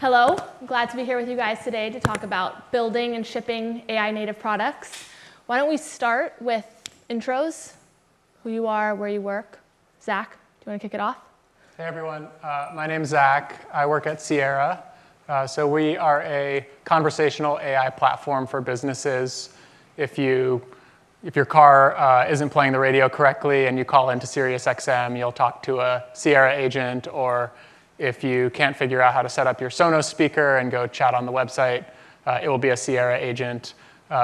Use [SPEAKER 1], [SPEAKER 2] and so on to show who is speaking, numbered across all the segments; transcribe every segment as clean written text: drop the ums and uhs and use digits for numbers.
[SPEAKER 1] Hello, I'm glad to be here with you guys today to talk about building and shipping AI native products. Why don't we start with intros, who you are, where you work. Zach, do you want to kick it off?
[SPEAKER 2] Hey everyone, my name's Zach. I work at Sierra. So we are a conversational AI platform for businesses. If your car isn't playing the radio correctly and you call into SiriusXM, you'll talk to a Sierra agent, or if you can't figure out how to set up your Sonos speaker and go chat on the website, it will be a Sierra agent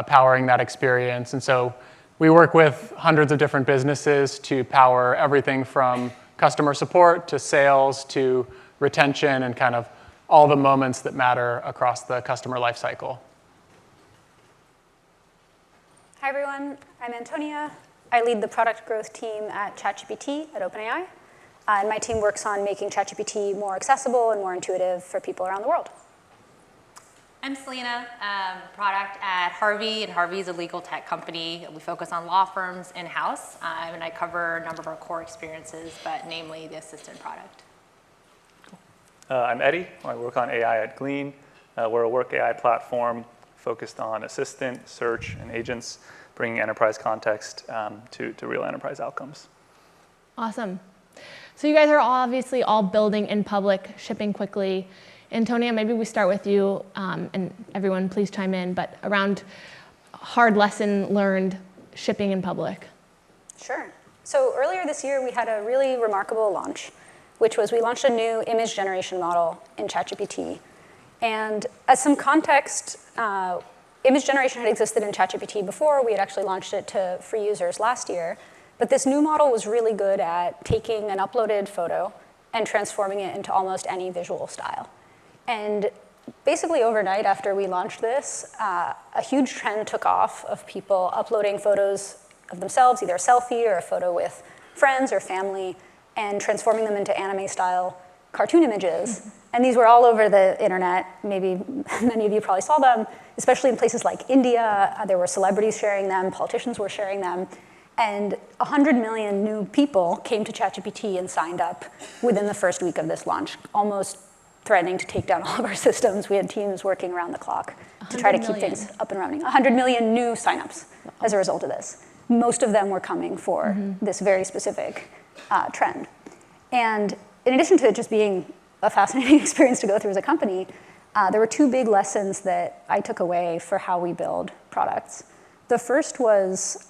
[SPEAKER 2] powering that experience. And so we work with hundreds of different businesses to power everything from customer support to sales to retention and kind of all the moments that matter across the customer lifecycle.
[SPEAKER 3] Hi everyone, I'm Antonia. I lead the product growth team at ChatGPT at OpenAI. And my team works on making ChatGPT more accessible and more intuitive for people around the world.
[SPEAKER 4] I'm Selena, product at Harvey, and Harvey is a legal tech company. We focus on law firms in-house, and I cover a number of our core experiences, but namely the assistant product.
[SPEAKER 5] I'm Eddie. I work on AI at Glean. We're a work AI platform focused on assistant, search, and agents, bringing enterprise context to real enterprise outcomes.
[SPEAKER 1] Awesome. So you guys are obviously all building in public, shipping quickly. Antonia, maybe we start with you, and everyone please chime in, but around hard lesson learned shipping in public.
[SPEAKER 3] Sure. So earlier this year, we had a really remarkable launch, which was we launched a new image generation model in ChatGPT. And as some context, image generation had existed in ChatGPT before. We had actually launched it to free users last year. But this new model was really good at taking an uploaded photo and transforming it into almost any visual style. And basically overnight after we launched this, a huge trend took off of people uploading photos of themselves, either a selfie or a photo with friends or family, and transforming them into anime-style cartoon images. And these were all over the internet. Maybe many of you probably saw them, especially in places like India. There were celebrities sharing them, politicians were sharing them. And 100 million new people came to ChatGPT and signed up within the first week of this launch, almost threatening to take down all of our systems. We had teams working around the clock to try to keep things up and running. 100 million new signups as a result of this. Most of them were coming for this very specific trend. And in addition to it just being a fascinating experience to go through as a company, there were two big lessons that I took away for how we build products. The first was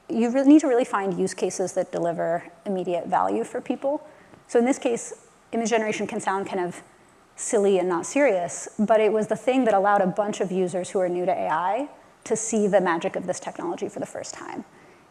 [SPEAKER 3] you really need to really find use cases that deliver immediate value for people. So in this case, image generation can sound kind of silly and not serious, but it was the thing that allowed a bunch of users who are new to AI to see the magic of this technology for the first time.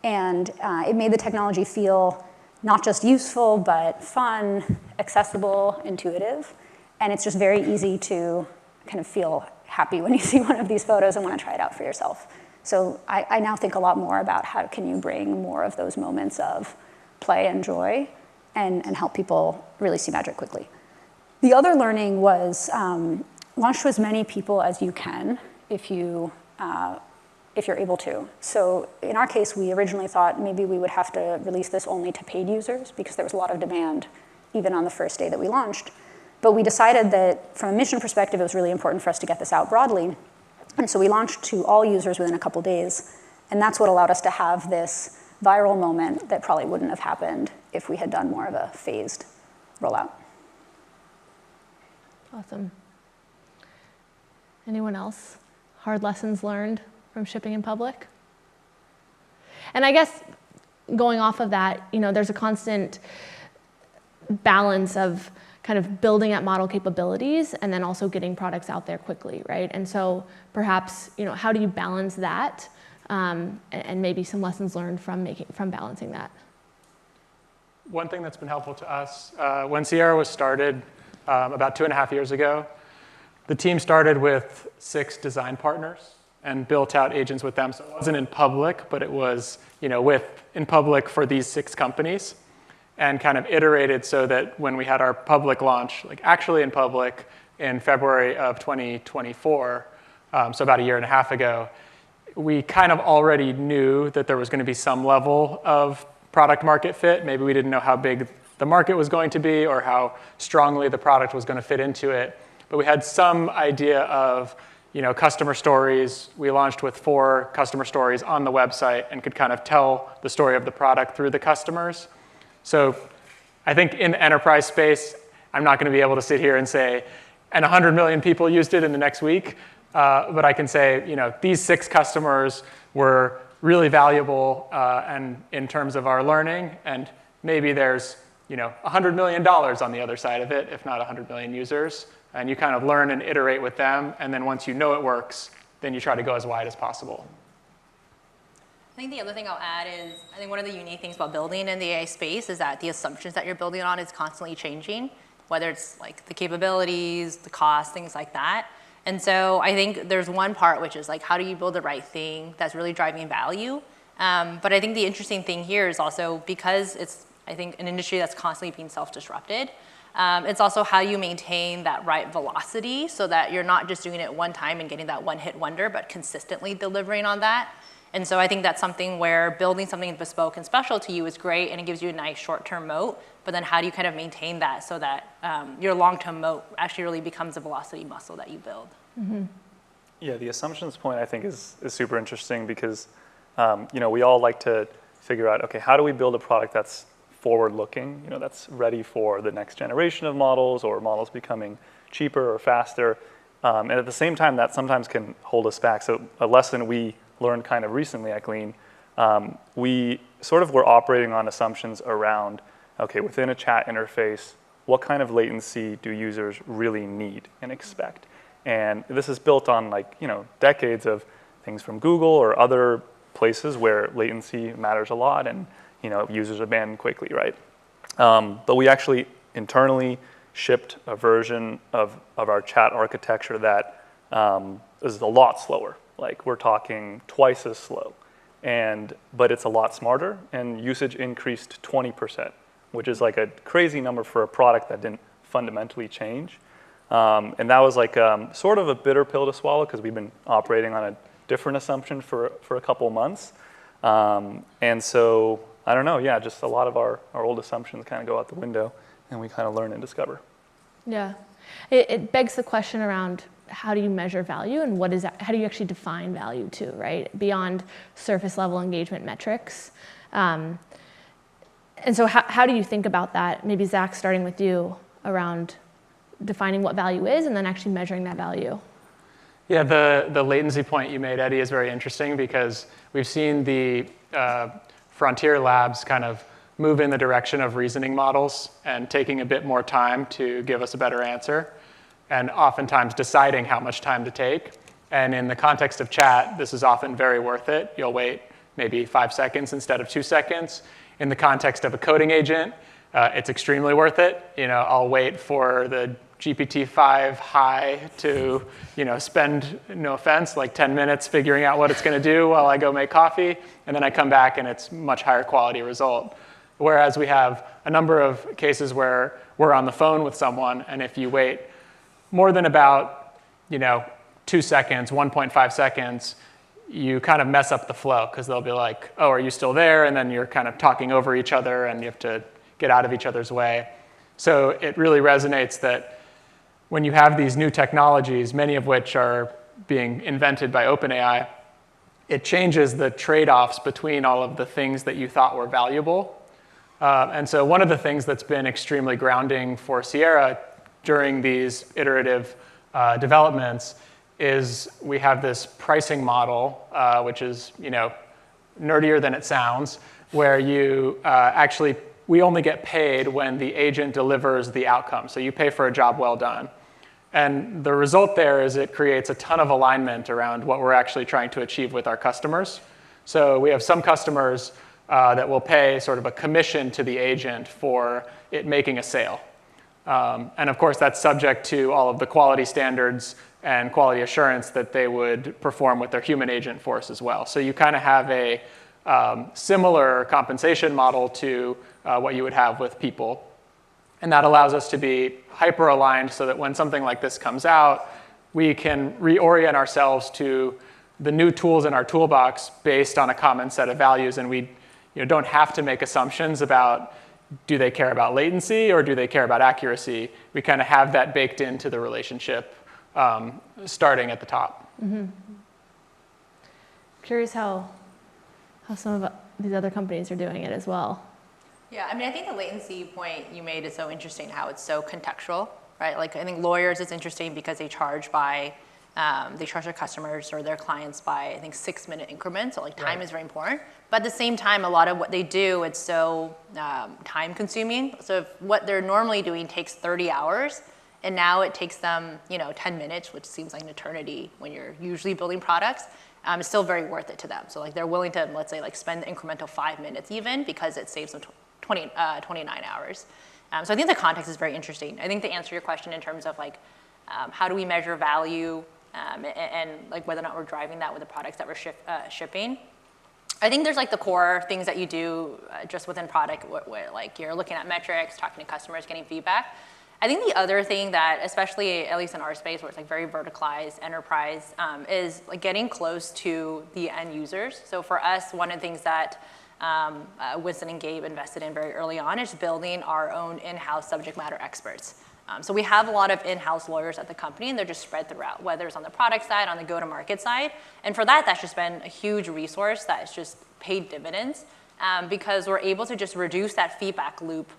[SPEAKER 3] And it made the technology feel not just useful, but fun, accessible, intuitive. And it's just very easy to kind of feel happy when you see one of these photos and want to try it out for yourself. So I now think a lot more about how can you bring more of those moments of play and joy and help people really see magic quickly. The other learning was launch to as many people as you can if you're able to. So in our case, we originally thought maybe we would have to release this only to paid users because there was a lot of demand even on the first day that we launched. But we decided that from a mission perspective, it was really important for us to get this out broadly. And so we launched to all users within a couple days. And that's what allowed us to have this viral moment that probably wouldn't have happened if we had done more of a phased rollout.
[SPEAKER 1] Awesome. Anyone else? Hard lessons learned from shipping in public? And I guess going off of that, there's a constant balance of kind of building at model capabilities and then also getting products out there quickly, right? And so perhaps, how do you balance that? And maybe some lessons learned from balancing that.
[SPEAKER 2] One thing that's been helpful to us, when Sierra was started about 2.5 years ago, the team started with 6 design partners and built out agents with them. So it wasn't in public, but it was in public for these 6 companies, and kind of iterated so that when we had our public launch, like actually in public in February of 2024, so about 1.5 years ago, we kind of already knew that there was going to be some level of product market fit. Maybe we didn't know how big the market was going to be or how strongly the product was going to fit into it. but we had some idea of customer stories. We launched with 4 customer stories on the website and could kind of tell the story of the product through the customers. So I think in the enterprise space, I'm not going to be able to sit here and say, and 100 million people used it in the next week. But I can say, these 6 customers were really valuable and in terms of our learning. And maybe there's $100 million on the other side of it, if not 100 million users. And you kind of learn and iterate with them. And then once you know it works, then you try to go as wide as possible.
[SPEAKER 4] I think the other thing I'll add is, I think one of the unique things about building in the AI space is that the assumptions that you're building on is constantly changing, whether it's like the capabilities, the cost, things like that. And so I think there's one part which is like, how do you build the right thing that's really driving value? But I think the interesting thing here is also because it's, I think, an industry that's constantly being self-disrupted, it's also how you maintain that right velocity so that you're not just doing it one time and getting that one-hit wonder, but consistently delivering on that. And so I think that's something where building something bespoke and special to you is great, and it gives you a nice short-term moat. But then how do you kind of maintain that so that your long-term moat actually really becomes a velocity muscle that you build?
[SPEAKER 1] Mm-hmm.
[SPEAKER 5] Yeah, the assumptions point I think is super interesting because we all like to figure out, okay, how do we build a product that's forward-looking, that's ready for the next generation of models or models becoming cheaper or faster. And at the same time, that sometimes can hold us back. So a lesson we learned kind of recently at Glean, we sort of were operating on assumptions around, okay, within a chat interface, what kind of latency do users really need and expect? And this is built on decades of things from Google or other places where latency matters a lot and users abandon quickly, right? But we actually internally shipped a version of our chat architecture that is a lot slower. Like we're talking twice as slow, but it's a lot smarter, and usage increased 20%, which is like a crazy number for a product that didn't fundamentally change. And that was like sort of a bitter pill to swallow because we've been operating on a different assumption for a couple of months. And so I don't know, yeah, just a lot of our old assumptions kind of go out the window, and we kind of learn and discover.
[SPEAKER 1] Yeah, it begs the question around how do you measure value and how do you actually define value too, right? Beyond surface level engagement metrics. And so how do you think about that? Maybe Zach, starting with you around defining what value is and then actually measuring that value.
[SPEAKER 2] Yeah, the latency point you made, Eddie, is very interesting because we've seen the frontier labs kind of move in the direction of reasoning models and taking a bit more time to give us a better answer, and oftentimes deciding how much time to take. And in the context of chat, this is often very worth it. You'll wait maybe 5 seconds instead of 2 seconds. In the context of a coding agent, it's extremely worth it. I'll wait for the GPT-5 high to spend, no offense, like 10 minutes figuring out what it's going to do while I go make coffee, and then I come back and it's much higher quality result. Whereas we have a number of cases where we're on the phone with someone, and if you wait more than about 2 seconds, 1.5 seconds, you kind of mess up the flow because they'll be like, oh, are you still there? And then you're kind of talking over each other and you have to get out of each other's way. So it really resonates that when you have these new technologies, many of which are being invented by OpenAI, it changes the trade-offs between all of the things that you thought were valuable. And so one of the things that's been extremely grounding for Sierra during these iterative developments is we have this pricing model, which is nerdier than it sounds, where you we only get paid when the agent delivers the outcome. So you pay for a job well done. And the result there is it creates a ton of alignment around what we're actually trying to achieve with our customers. So we have some customers that will pay sort of a commission to the agent for it making a sale. And of course, that's subject to all of the quality standards and quality assurance that they would perform with their human agent force as well. So you kind of have a similar compensation model to what you would have with people. And that allows us to be hyper-aligned so that when something like this comes out, we can reorient ourselves to the new tools in our toolbox based on a common set of values. And we don't have to make assumptions about do they care about latency or do they care about accuracy? We kind of have that baked into the relationship starting at the top.
[SPEAKER 1] Mm-hmm. Curious how some of these other companies are doing it as well.
[SPEAKER 4] Yeah, I mean, I think the latency point you made is so interesting, how it's so contextual, right? Like, I think lawyers is interesting because they charge by, they charge their customers or their clients by, I think, 6-minute increments. So like time is very important. But at the same time, a lot of what they do, it's so time consuming. So if what they're normally doing takes 30 hours, and now it takes them, 10 minutes, which seems like an eternity when you're usually building products, it's still very worth it to them. So like they're willing to, let's say, like spend the incremental 5 minutes even because it saves them 29 hours. So I think the context is very interesting. I think to answer your question in terms of like, how do we measure value and like whether or not we're driving that with the products that we're shipping, I think there's like the core things that you do just within product where like you're looking at metrics, talking to customers, getting feedback. I think the other thing that, especially at least in our space where it's like very verticalized enterprise, is like getting close to the end users. So for us, one of the things that Winston and Gabe invested in very early on is building our own in-house subject matter experts. So we have a lot of in-house lawyers at the company, and they're just spread throughout, whether it's on the product side, on the go-to-market side. And for that, that's just been a huge resource that has just paid dividends because we're able to just reduce that feedback loop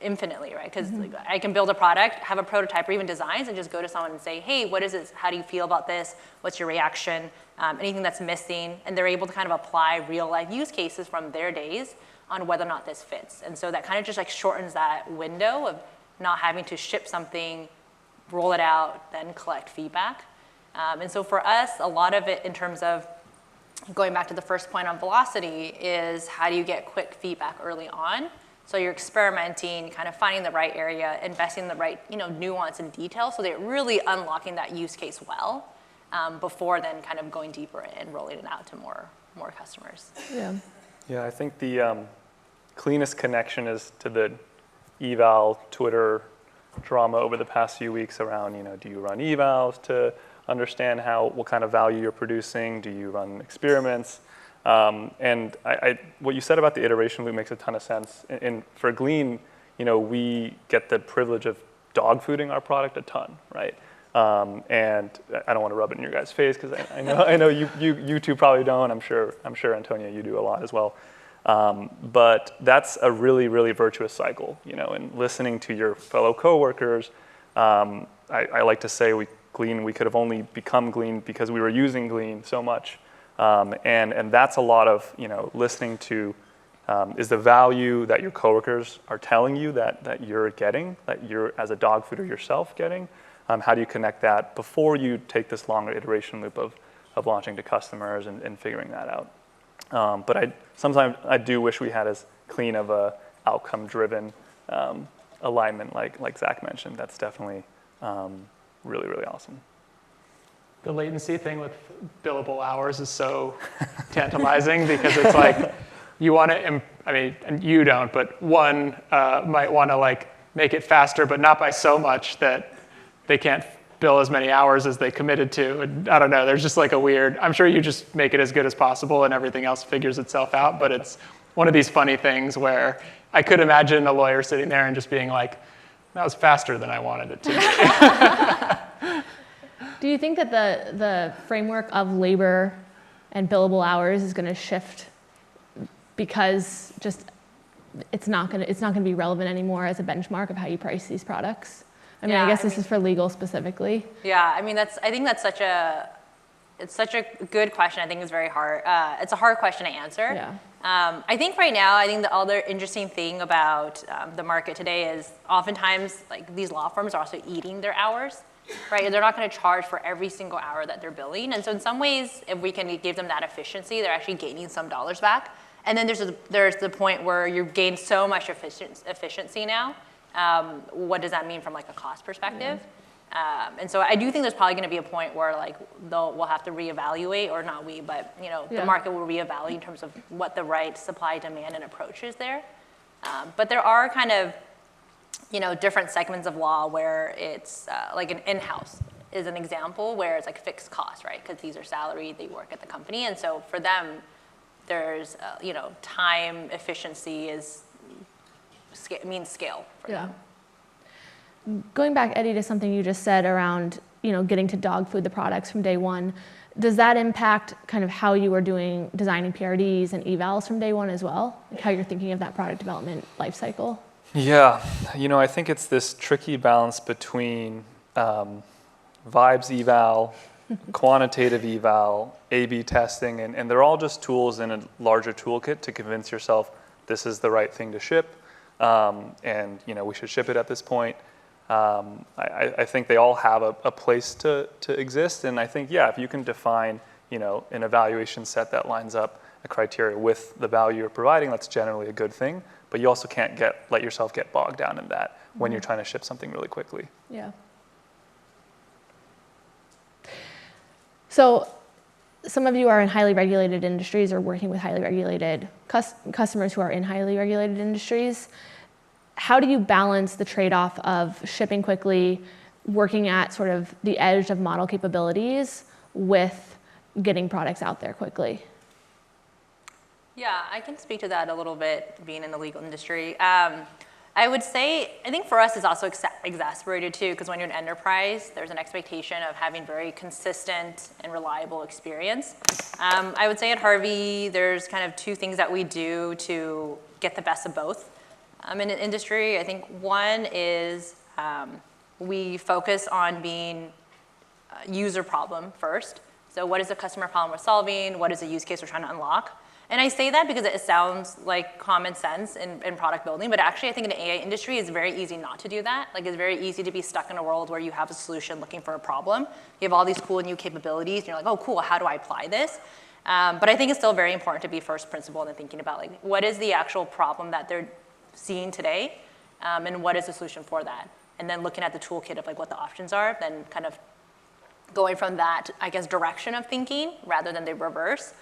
[SPEAKER 4] infinitely, right? Because like, I can build a product, have a prototype or even designs, and just go to someone and say, hey, what is this? How do you feel about this? What's your reaction? Anything that's missing? And they're able to kind of apply real life use cases from their days on whether or not this fits. And so that kind of just like shortens that window of not having to ship something, roll it out, then collect feedback. And so for us, a lot of it in terms of going back to the first point on velocity is how do you get quick feedback early on? So you're experimenting, kind of finding the right area, investing in the right nuance and detail so they're really unlocking that use case well before then kind of going deeper and rolling it out to more customers.
[SPEAKER 5] Yeah, I think the cleanest connection is to the eval Twitter drama over the past few weeks around, do you run evals to understand what kind of value you're producing? Do you run experiments? And what you said about the iteration loop makes a ton of sense. And for Glean, we get the privilege of dog fooding our product a ton, right? And I don't want to rub it in your guys' face because I know you two probably don't. I'm sure Antonia, you do a lot as well. But that's a really, really virtuous cycle, and listening to your fellow coworkers. I like to say we could have only become Glean because we were using Glean so much. And that's a lot of, listening to is the value that your coworkers are telling you that you're getting, that you're as a dog fooder yourself getting. How do you connect that before you take this longer iteration loop of launching to customers and figuring that out? But sometimes I do wish we had as clean of a outcome-driven alignment like Zach mentioned. That's definitely really, really awesome.
[SPEAKER 2] The latency thing with billable hours is so tantalizing because it's like you want to, and you don't, but one might want to like make it faster, but not by so much that they can't bill as many hours as they committed to. And I don't know, there's just like a weird, I'm sure you just make it as good as possible and everything else figures itself out, but it's one of these funny things where I could imagine a lawyer sitting there and just being like, that was faster than I wanted it to be.
[SPEAKER 1] Do you think that the framework of labor and billable hours is going to shift because just it's not going to be relevant anymore as a benchmark of how you price these products? I guess this is for legal specifically.
[SPEAKER 4] Yeah, I think that's such a good question. I think it's very hard. It's a hard question to answer.
[SPEAKER 1] Yeah.
[SPEAKER 4] I think right now, the other interesting thing about the market today is oftentimes like these law firms are also eating their hours, right? They're not going to charge for every single hour that they're billing. And so in some ways, if we can give them that efficiency, they're actually gaining some dollars back. And then there's the point where you've gained so much efficiency now. What does that mean from like a cost perspective? And so I do think there's probably going to be a point where like we'll have to reevaluate, or not we, but the market will reevaluate in terms of what the right supply, demand, and approach is there. But there are kind of different segments of law where it's like an in-house is an example where it's like fixed costs, right? Because these are salaried, they work at the company, and so for them, there's time efficiency is means scale for
[SPEAKER 1] Yeah.
[SPEAKER 4] them.
[SPEAKER 1] Going back, Eddie, to something you just said around, getting to dog food the products from day one, does that impact kind of how you are designing PRDs and evals from day one as well? Like how you're thinking of that product development life cycle?
[SPEAKER 5] Yeah, I think it's this tricky balance between vibes eval, quantitative eval, A/B testing, and they're all just tools in a larger toolkit to convince yourself this is the right thing to ship, and we should ship it at this point. I think they all have a place to exist, and I think, if you can define, an evaluation set that lines up a criteria with the value you're providing, that's generally a good thing, but you also can't let yourself get bogged down in that when you're trying to ship something really quickly.
[SPEAKER 1] Yeah. So some of you are in highly regulated industries or working with highly regulated customers who are in highly regulated industries. How do you balance the trade-off of shipping quickly, working at sort of the edge of model capabilities with getting products out there quickly?
[SPEAKER 4] Yeah, I can speak to that a little bit, being in the legal industry. I would say, I think for us it's also exacerbated too, because when you're an enterprise, there's an expectation of having very consistent and reliable experience. I would say at Harvey, there's kind of two things that we do to get the best of both. In an industry, I think one is we focus on being user problem first. So what is the customer problem we're solving? What is the use case we're trying to unlock? And I say that because it sounds like common sense in product building, but actually I think in the AI industry, it's very easy not to do that. Like it's very easy to be stuck in a world where you have a solution looking for a problem. You have all these cool new capabilities, and you're like, oh cool, how do I apply this? But I think it's still very important to be first principled and thinking about like, what is the actual problem that they're seeing today, and what is the solution for that? And then looking at the toolkit of like what the options are, then kind of going from that, I guess, direction of thinking rather than the reverse.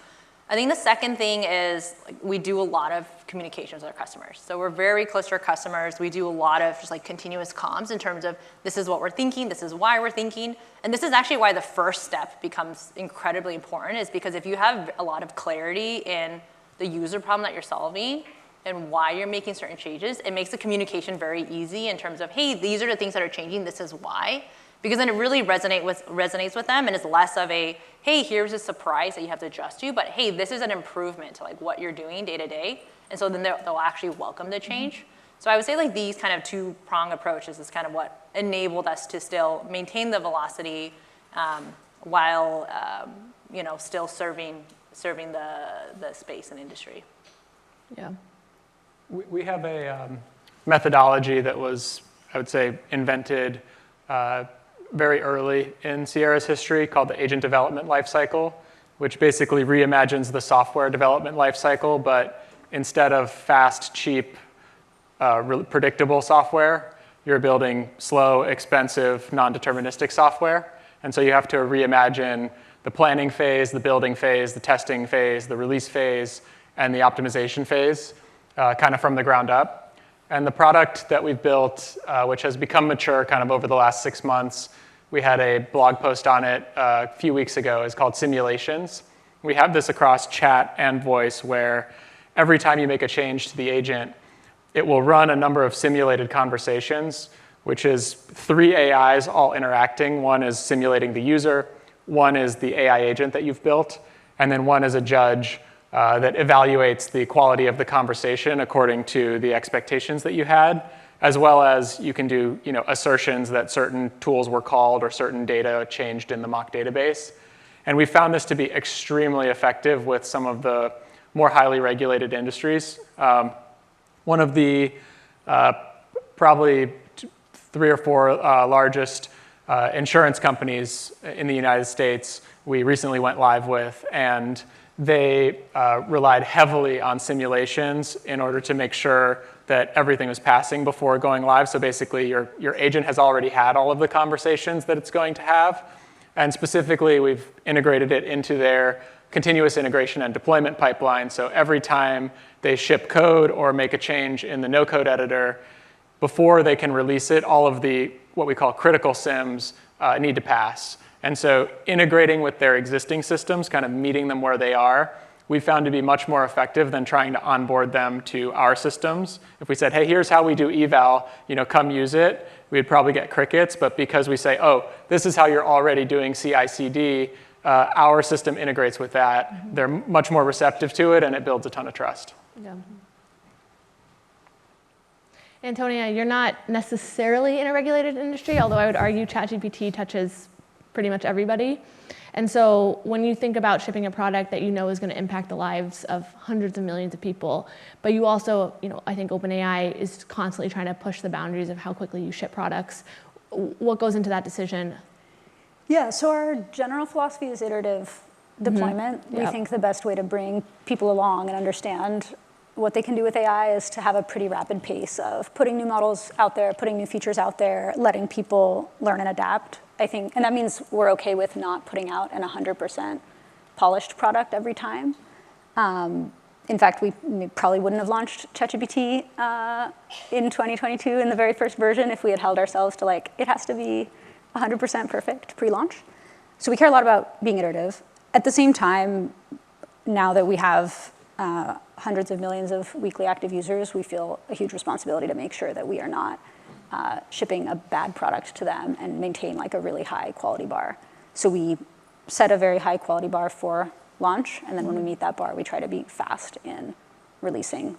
[SPEAKER 4] I think the second thing is like, we do a lot of communications with our customers. So we're very close to our customers. We do a lot of just like continuous comms in terms of this is what we're thinking, this is why we're thinking. And this is actually why the first step becomes incredibly important, is because if you have a lot of clarity in the user problem that you're solving and why you're making certain changes, it makes the communication very easy in terms of, hey, these are the things that are changing, this is why. Because then it really resonates with them, and it's less of a, hey, here's a surprise that you have to adjust to, but hey, this is an improvement to like what you're doing day to day. And so then they'll actually welcome the change. Mm-hmm. So I would say like these kind of two-prong approaches is kind of what enabled us to still maintain the velocity while still serving the space and industry.
[SPEAKER 1] Yeah.
[SPEAKER 2] We have a methodology that was, I would say, invented very early in Sierra's history called the agent development lifecycle, which basically reimagines the software development lifecycle, but instead of fast, cheap, predictable software, you're building slow, expensive, non-deterministic software. And so you have to reimagine the planning phase, the building phase, the testing phase, the release phase, and the optimization phase, kind of from the ground up. And the product that we've built, which has become mature kind of over the last 6 months, we had a blog post on it a few weeks ago, is called Simulations. We have this across chat and voice where every time you make a change to the agent, it will run a number of simulated conversations, which is 3 AIs all interacting. One is simulating the user, one is the AI agent that you've built, and then one is a judge that evaluates the quality of the conversation according to the expectations that you had, as well as you can do assertions that certain tools were called or certain data changed in the mock database. And we found this to be extremely effective with some of the more highly regulated industries. One of the probably 3 or 4 largest insurance companies in the United States we recently went live with, and they relied heavily on simulations in order to make sure that everything was passing before going live. So basically, your agent has already had all of the conversations that it's going to have. And specifically, we've integrated it into their continuous integration and deployment pipeline. So every time they ship code or make a change in the no-code editor, before they can release it, all of the what we call critical sims need to pass. And so integrating with their existing systems, kind of meeting them where they are, we found to be much more effective than trying to onboard them to our systems. If we said, hey, here's how we do eval, come use it, we'd probably get crickets. But because we say, oh, this is how you're already doing CI/CD, our system integrates with that. They're much more receptive to it, and it builds a ton of trust.
[SPEAKER 1] Yeah. Antonia, you're not necessarily in a regulated industry, although I would argue ChatGPT touches pretty much everybody. And so when you think about shipping a product that you know is going to impact the lives of hundreds of millions of people, but you also, I think OpenAI is constantly trying to push the boundaries of how quickly you ship products. What goes into that decision?
[SPEAKER 3] Yeah, so our general philosophy is iterative deployment. We think the best way to bring people along and understand what they can do with AI is to have a pretty rapid pace of putting new models out there, putting new features out there, letting people learn and adapt, I think. And that means we're OK with not putting out an 100% polished product every time. In fact, we probably wouldn't have launched ChatGPT in 2022 in the very first version if we had held ourselves to it has to be 100% perfect pre-launch. So we care a lot about being iterative. At the same time, now that we have hundreds of millions of weekly active users, we feel a huge responsibility to make sure that we are not shipping a bad product to them and maintain a really high quality bar. So we set a very high quality bar for launch, and then when we meet that bar, we try to be fast in releasing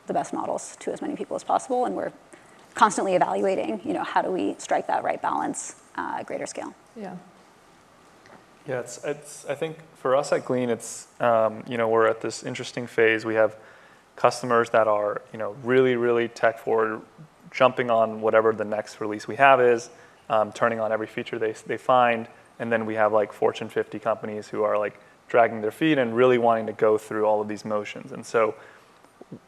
[SPEAKER 3] the best models to as many people as possible, and we're constantly evaluating, how do we strike that right balance at greater scale.
[SPEAKER 1] Yeah.
[SPEAKER 5] Yeah, I think for us at Glean, it's, we're at this interesting phase. We have customers that are, really, really tech forward, jumping on whatever the next release we have is, turning on every feature they find. And then we have Fortune 50 companies who are dragging their feet and really wanting to go through all of these motions. And so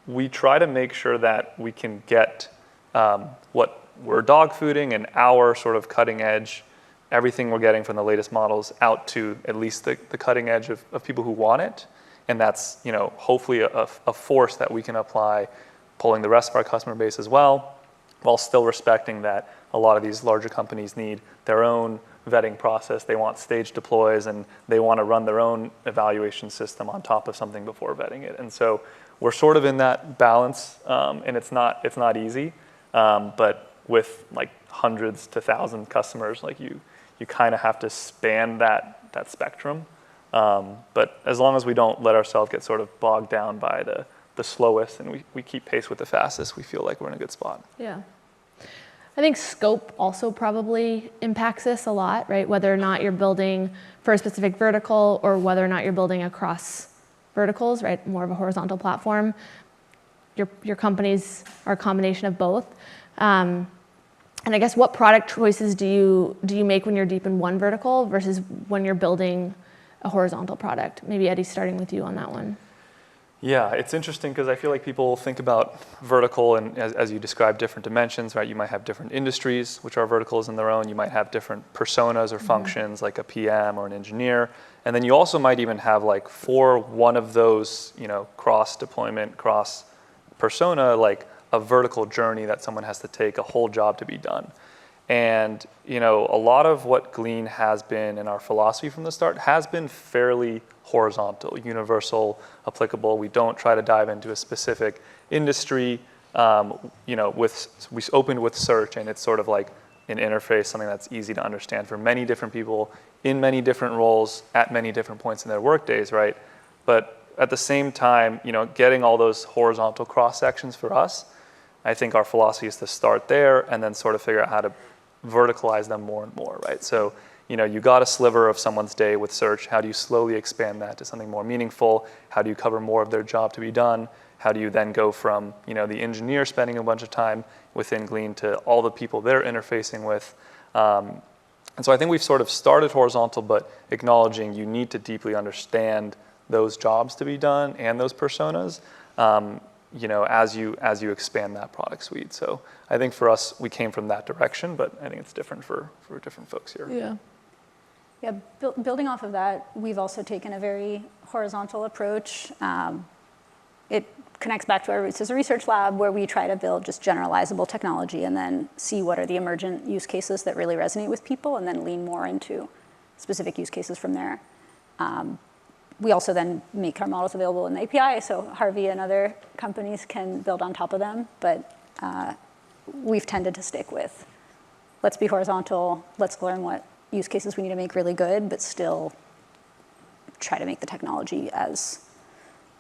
[SPEAKER 5] we try to make sure that we can get what we're dog fooding and our sort of cutting edge, everything we're getting from the latest models out to at least the cutting edge of people who want it. And that's, hopefully a force that we can apply, pulling the rest of our customer base as well, while still respecting that a lot of these larger companies need their own vetting process. They want stage deploys, and they want to run their own evaluation system on top of something before vetting it. And so we're sort of in that balance, and it's not easy. But with hundreds to thousands customers, you kind of have to span that spectrum. But as long as we don't let ourselves get sort of bogged down by the slowest and we keep pace with the fastest, we feel like we're in a good spot.
[SPEAKER 1] Yeah. I think scope also probably impacts this a lot, right? Whether or not you're building for a specific vertical or whether or not you're building across verticals, right? More of a horizontal platform. Your companies are a combination of both. And I guess what product choices do you make when you're deep in one vertical versus when you're building a horizontal product? Maybe Eddie, starting with you on that one.
[SPEAKER 5] Yeah, it's interesting because I feel like people think about vertical and as you describe different dimensions, right? You might have different industries, which are verticals in their own. You might have different personas or functions like a PM or an engineer. And then you also might even have for one of those, cross deployment, cross persona, a vertical journey that someone has to take, a whole job to be done. And a lot of what Glean has been in our philosophy from the start has been fairly horizontal, universal, applicable. We don't try to dive into a specific industry. We opened with search, and it's sort of like an interface, something that's easy to understand for many different people in many different roles at many different points in their workdays, right? But at the same time, getting all those horizontal cross sections for us, I think our philosophy is to start there and then sort of figure out how to verticalize them more and more, right? So, you got a sliver of someone's day with search. How do you slowly expand that to something more meaningful? How do you cover more of their job to be done? How do you then go from, the engineer spending a bunch of time within Glean to all the people they're interfacing with? And so I think we've sort of started horizontal, but acknowledging you need to deeply understand those jobs to be done and those personas, as you expand that product suite. So I think for us, we came from that direction, but I think it's different for different folks here.
[SPEAKER 1] Yeah.
[SPEAKER 3] Yeah, building off of that, we've also taken a very horizontal approach. It connects back to our roots as a research lab where we try to build just generalizable technology and then see what are the emergent use cases that really resonate with people and then lean more into specific use cases from there. We also then make our models available in the API, so Harvey and other companies can build on top of them. But we've tended to stick with, let's be horizontal, let's learn what use cases we need to make really good, but still try to make the technology as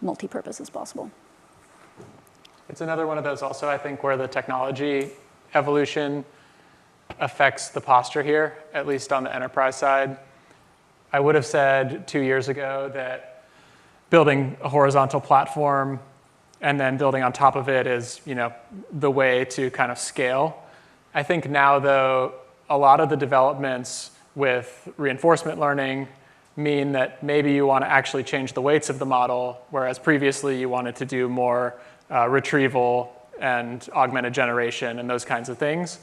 [SPEAKER 3] multi-purpose as possible.
[SPEAKER 2] It's another one of those also, I think, where the technology evolution affects the posture here, at least on the enterprise side. I would have said 2 years ago that building a horizontal platform and then building on top of it is, the way to kind of scale. I think now, though, a lot of the developments with reinforcement learning mean that maybe you want to actually change the weights of the model, whereas previously you wanted to do more retrieval and augmented generation and those kinds of things.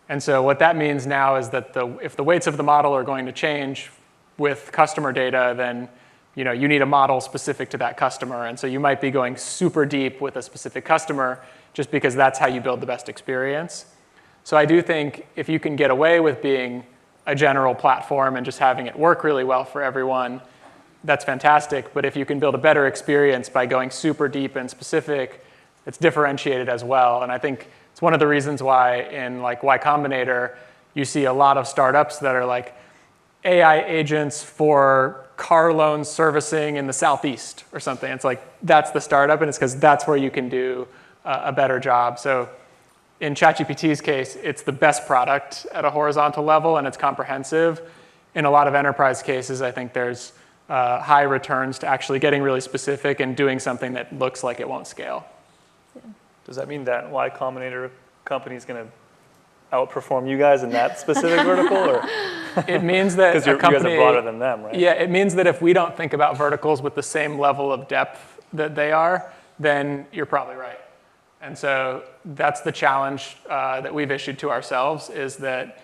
[SPEAKER 2] And so what that means now is that if the weights of the model are going to change with customer data, then you need a model specific to that customer. And so you might be going super deep with a specific customer just because that's how you build the best experience. So I do think if you can get away with being a general platform and just having it work really well for everyone, that's fantastic. But if you can build a better experience by going super deep and specific, it's differentiated as well. And I think it's one of the reasons why in Y Combinator, you see a lot of startups that are like AI agents for car loan servicing in the Southeast or something. It's like, that's the startup, and it's because that's where you can do a better job. So in ChatGPT's case, it's the best product at a horizontal level, and it's comprehensive. In a lot of enterprise cases, I think there's high returns to actually getting really specific and doing something that looks like it won't scale.
[SPEAKER 5] Yeah. Does that mean that Y Combinator company is going to outperform you guys in that specific vertical? Or?
[SPEAKER 2] It means that
[SPEAKER 5] because you guys are broader than them, right?
[SPEAKER 2] Yeah, it means that if we don't think about verticals with the same level of depth that they are, then you're probably right. And so that's the challenge that we've issued to ourselves, is that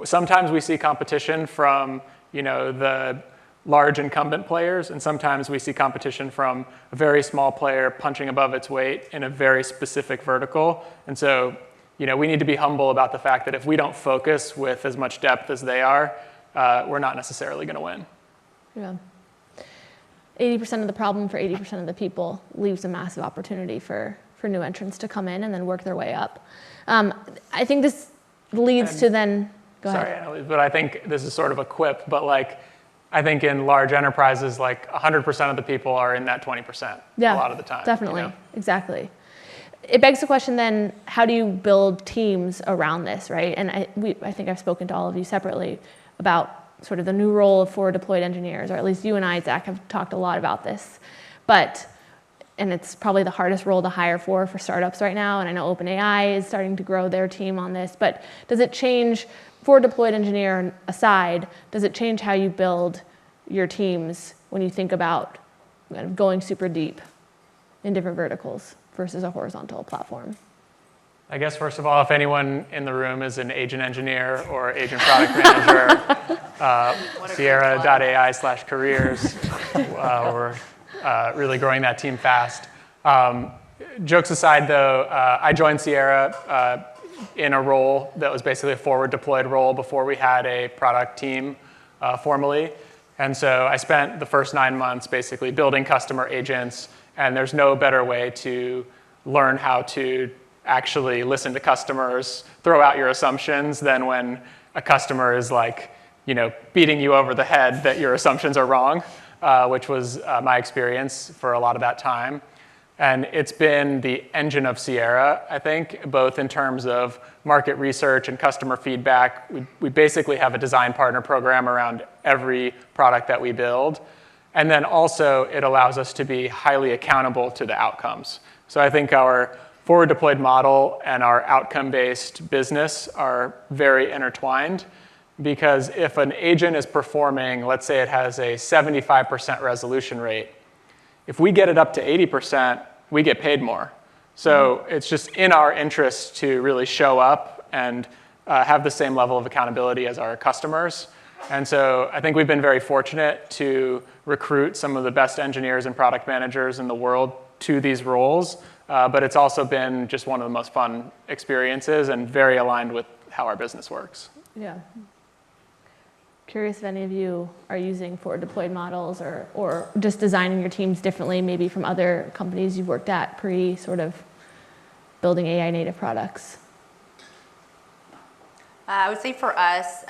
[SPEAKER 2] sometimes we see competition from the large incumbent players, and sometimes we see competition from a very small player punching above its weight in a very specific vertical. And so we need to be humble about the fact that if we don't focus with as much depth as they are, we're not necessarily going to win.
[SPEAKER 1] Yeah. 80% of the problem for 80% of the people leaves a massive opportunity for new entrants to come in and then work their way up. I think this leads to then, go ahead.
[SPEAKER 2] Sorry, Annelies, but I think this is sort of a quip, but I think in large enterprises, 100% of the people are in that 20% a lot of the time.
[SPEAKER 1] Definitely, exactly. It begs the question then, how do you build teams around this, right? And I think I've spoken to all of you separately about sort of the new role of forward deployed engineers, or at least you and I, Zach, have talked a lot about this. And it's probably the hardest role to hire for startups right now, and I know OpenAI is starting to grow their team on this, but does it change, forward deployed engineer aside, does it change how you build your teams when you think about kind of going super deep in different verticals versus a horizontal platform?
[SPEAKER 2] I guess, first of all, if anyone in the room is an agent engineer or agent product manager, Sierra.ai/careers, we're really growing that team fast. Jokes aside, though, I joined Sierra in a role that was basically a forward deployed role before we had a product team formally. And so I spent the first 9 months basically building customer agents, and there's no better way to learn how to actually listen to customers, throw out your assumptions, than when a customer is beating you over the head that your assumptions are wrong, which was my experience for a lot of that time. And it's been the engine of Sierra, I think, both in terms of market research and customer feedback. We basically have a design partner program around every product that we build. And then also it allows us to be highly accountable to the outcomes. So I think our forward deployed model and our outcome-based business are very intertwined, because if an agent is performing, let's say it has a 75% resolution rate, if we get it up to 80%, we get paid more. So it's just in our interest to really show up and have the same level of accountability as our customers. And so I think we've been very fortunate to recruit some of the best engineers and product managers in the world to these roles. But it's also been just one of the most fun experiences and very aligned with how our business works.
[SPEAKER 1] Yeah. Curious if any of you are using forward deployed models or just designing your teams differently, maybe from other companies you've worked at pre sort of building AI native products.
[SPEAKER 4] I would say for us,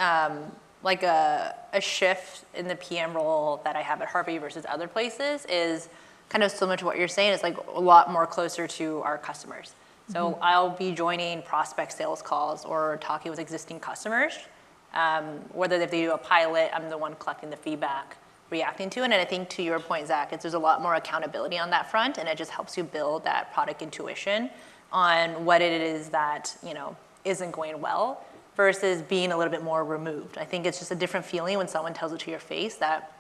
[SPEAKER 4] like a shift in the PM role that I have at Harvey versus other places is kind of similar to what you're saying. It's like a lot more closer to our customers. So I'll be joining prospect sales calls or talking with existing customers. Whether they do a pilot, I'm the one collecting the feedback, reacting to it. And I think to your point, Zach, there's a lot more accountability on that front, and it just helps you build that product intuition on what it is that, you know, isn't going well versus being a little bit more removed. I think it's just a different feeling when someone tells it to your face that,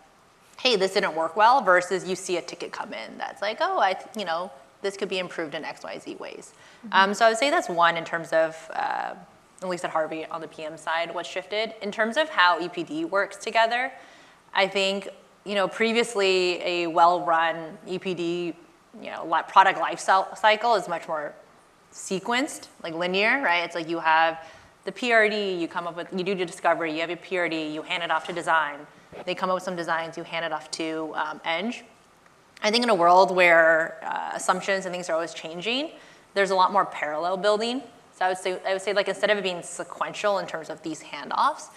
[SPEAKER 4] hey, this didn't work well, versus you see a ticket come in that's like, oh, you know, this could be improved in X, Y, Z ways. So I would say that's one in terms of, at least at Harvey on the PM side, what shifted. In terms of how EPD works together, I think, you know, previously a well-run EPD, you know, product life cycle is much more sequenced, like linear, right? It's like you have the PRD, you come up with, you do your discovery, you have your PRD, you hand it off to design. They come up with some designs, you hand it off to Eng. I think in a world where assumptions and things are always changing, there's a lot more parallel building. So I would say like instead of it being sequential in terms of these handoffs,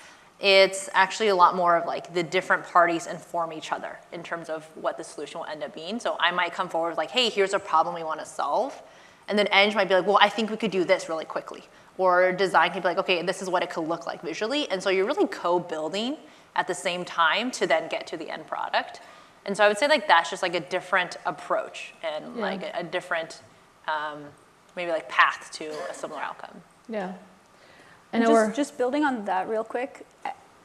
[SPEAKER 4] it's actually a lot more of like the different parties inform each other in terms of what the solution will end up being. So I might come forward with like, hey, here's a problem we want to solve. And then Eng might be like, well, I think we could do this really quickly. Or design can be like, okay, this is what it could look like visually. And so you're really co-building at the same time to then get to the end product. And so I would say like that's just like a different approach and like a different maybe like path to a similar outcome.
[SPEAKER 1] Yeah.
[SPEAKER 3] And just building on that real quick,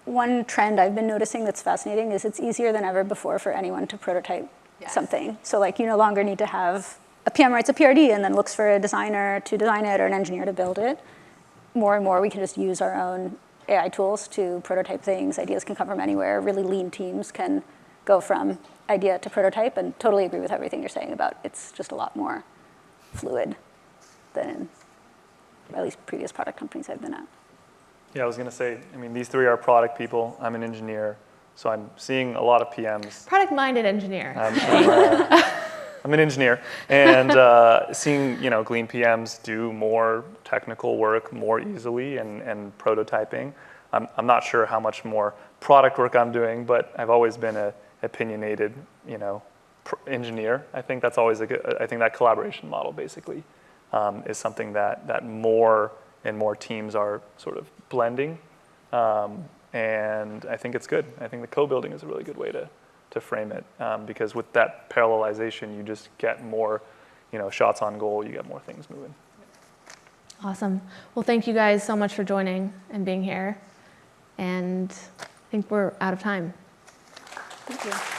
[SPEAKER 3] one trend I've been noticing that's fascinating is it's easier than ever before for anyone to prototype something. So like you no longer need to have a PM writes a PRD and then looks for a designer to design it or an engineer to build it. More and more we can just use our own AI tools to prototype things. Ideas can come from anywhere. Really lean teams can go from idea to prototype, and totally agree with everything you're saying about it's just a lot more fluid than at least previous product companies I've been at.
[SPEAKER 5] Yeah, I was going to say, I mean, these three are product people. I'm an engineer, so I'm seeing a lot of PMs.
[SPEAKER 1] Product-minded engineer.
[SPEAKER 5] I'm an engineer, and seeing, you know, Glean PMs do more technical work more easily and prototyping. I'm not sure how much more product work I'm doing, but I've always been a opinionated, you know, engineer. I think that's always I think that collaboration model basically is something that more and more teams are sort of blending, and I think it's good. I think the co-building is a really good way to frame it, because with that parallelization, you just get more, you know, shots on goal. You get more things moving.
[SPEAKER 1] Awesome. Well, thank you guys so much for joining and being here. And I think we're out of time.
[SPEAKER 3] Thank you.